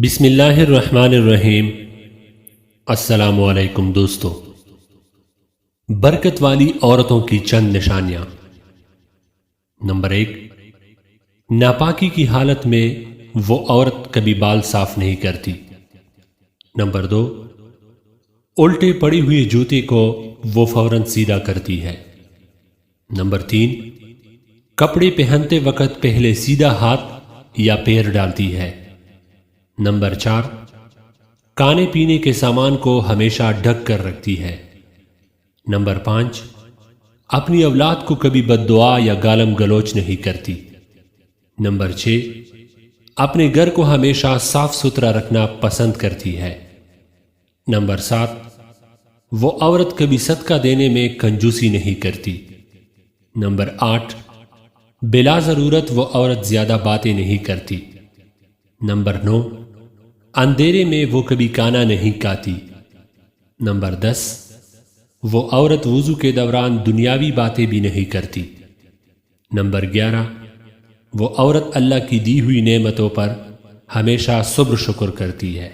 بسم اللہ الرحمن الرحیم۔ السلام علیکم دوستو۔ برکت والی عورتوں کی چند نشانیاں۔ نمبر 1، ناپاکی کی حالت میں وہ عورت کبھی بال صاف نہیں کرتی۔ نمبر 2، الٹے پڑی ہوئی جوتے کو وہ فوراً سیدھا کرتی ہے۔ نمبر 3، کپڑے پہنتے وقت پہلے سیدھا ہاتھ یا پیر ڈالتی ہے۔ نمبر 4، کھانے پینے کے سامان کو ہمیشہ ڈھک کر رکھتی ہے۔ نمبر 5، اپنی اولاد کو کبھی بد دعا یا گالم گلوچ نہیں کرتی۔ نمبر 6، اپنے گھر کو ہمیشہ صاف ستھرا رکھنا پسند کرتی ہے۔ نمبر 7، وہ عورت کبھی صدقہ دینے میں کنجوسی نہیں کرتی۔ نمبر 8، بلا ضرورت وہ عورت زیادہ باتیں نہیں کرتی۔ نمبر 9، اندھیرے میں وہ کبھی کھانا نہیں کھاتی۔ نمبر 10، وہ عورت وضو کے دوران دنیاوی باتیں بھی نہیں کرتی۔ نمبر 11، وہ عورت اللہ کی دی ہوئی نعمتوں پر ہمیشہ صبر شکر کرتی ہے۔